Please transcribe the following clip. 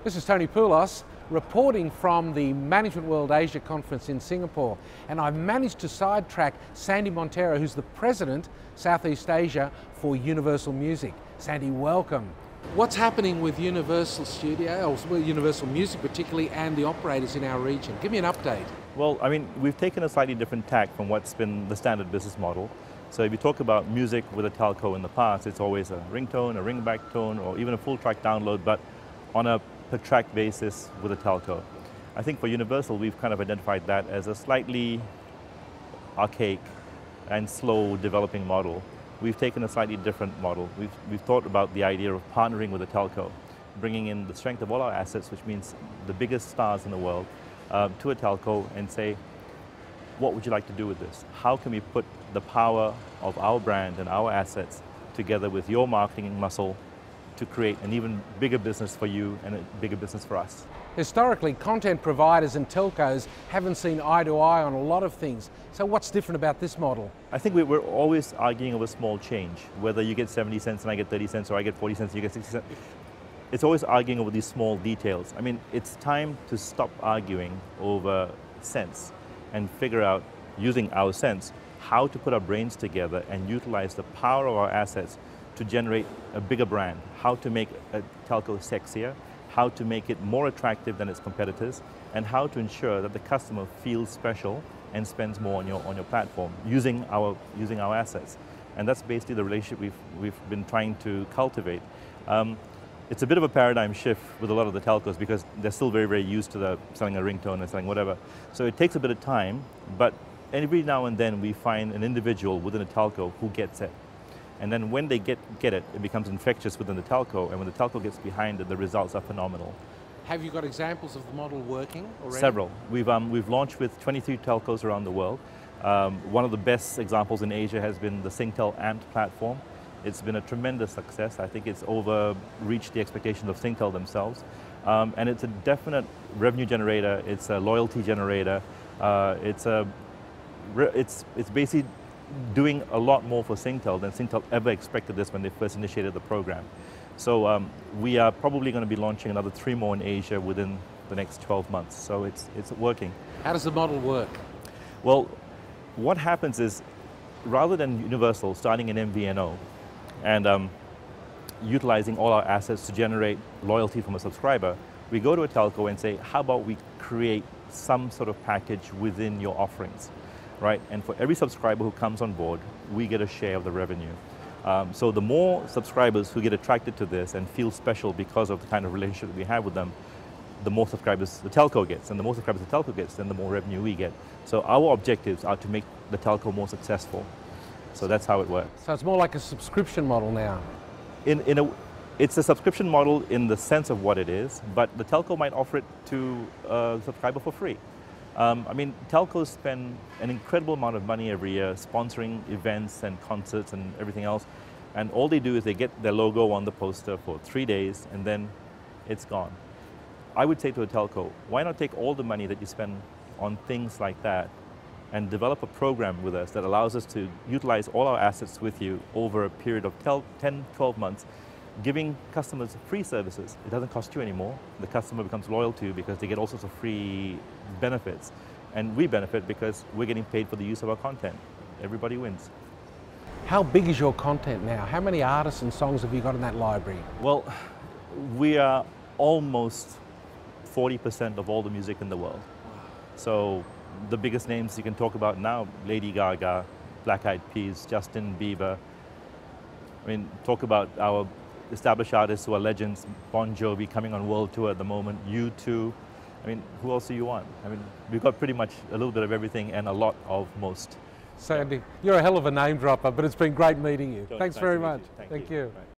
This is Tony Poulos reporting from the Management World Asia Conference in Singapore, and I've managed to sidetrack Sandy Montero, who's the President, Southeast Asia for Universal Music. Sandy, welcome. What's happening with Universal Studio, or Universal Music particularly, and the operators in our region? Give me an update. Well, I mean, we've taken a slightly different tack from what's been the standard business model. So if you talk about music with a telco in the past, it's always a ringtone, a ringback tone, or even a full track download, but on a per track basis with a telco. I think for Universal, we've kind of identified that as a slightly archaic and slow developing model. We've taken a slightly different model. We've thought about the idea of partnering with a telco, bringing in the strength of all our assets, which means the biggest stars in the world, to a telco and say, what would you like to do with this? How can we put the power of our brand and our assets together with your marketing muscle to create an even bigger business for you and a bigger business for us? Historically, content providers and telcos haven't seen eye to eye on a lot of things. So what's different about this model? I think we're always arguing over small change, whether you get 70 cents and I get 30 cents, or I get 40 cents and you get 60 cents. It's always arguing over these small details. I mean, it's time to stop arguing over cents and figure out, using our sense, how to put our brains together and utilize the power of our assets to generate a bigger brand, how to make a telco sexier, how to make it more attractive than its competitors, and how to ensure that the customer feels special and spends more on your platform using our assets. And that's basically the relationship we've been trying to cultivate. It's a bit of a paradigm shift with a lot of the telcos because they're still very, very used to selling a ringtone and selling whatever. So it takes a bit of time, but every now and then we find an individual within a telco who gets it. And then when they get it, it becomes infectious within the telco, and when the telco gets behind it, the results are phenomenal. Have you got examples of the model working already? Several. We've launched with 23 telcos around the world. One of the best examples in Asia has been the Singtel Amped platform. It's been a tremendous success. I think it's overreached the expectations of Singtel themselves. And it's a definite revenue generator, it's a loyalty generator, it's basically doing a lot more for Singtel than Singtel ever expected this when they first initiated the program. So we are probably going to be launching another 3 more in Asia within the next 12 months. So it's working. How does the model work? Well, what happens is, rather than Universal starting an MVNO and utilizing all our assets to generate loyalty from a subscriber, we go to a telco and say, how about we create some sort of package within your offerings, right? And for every subscriber who comes on board, we get a share of the revenue. So the more subscribers who get attracted to this and feel special because of the kind of relationship that we have with them, the more subscribers the telco gets, and the more subscribers the telco gets, then the more revenue we get. So our objectives are to make the telco more successful. So that's how it works. So it's more like a subscription model now? It's a subscription model in the sense of what it is, but the telco might offer it to a subscriber for free. I mean, telcos spend an incredible amount of money every year sponsoring events and concerts and everything else, and all they do is they get their logo on the poster for 3 days and then it's gone. I would say to a telco, why not take all the money that you spend on things like that and develop a program with us that allows us to utilize all our assets with you over a period of 10, 12 months, giving customers free services. It doesn't cost you anymore. The customer becomes loyal to you because they get all sorts of free benefits. And we benefit because we're getting paid for the use of our content. Everybody wins. How big is your content now? How many artists and songs have you got in that library? Well, we are almost 40% of all the music in the world. So the biggest names you can talk about now, Lady Gaga, Black Eyed Peas, Justin Bieber. I mean, talk about our established artists who are legends, Bon Jovi coming on world tour at the moment, U2. I mean, who else do you want? I mean, we've got pretty much a little bit of everything and a lot of most. Sandy, you're a hell of a name dropper, but it's been great meeting you. Thanks very much. Thank you.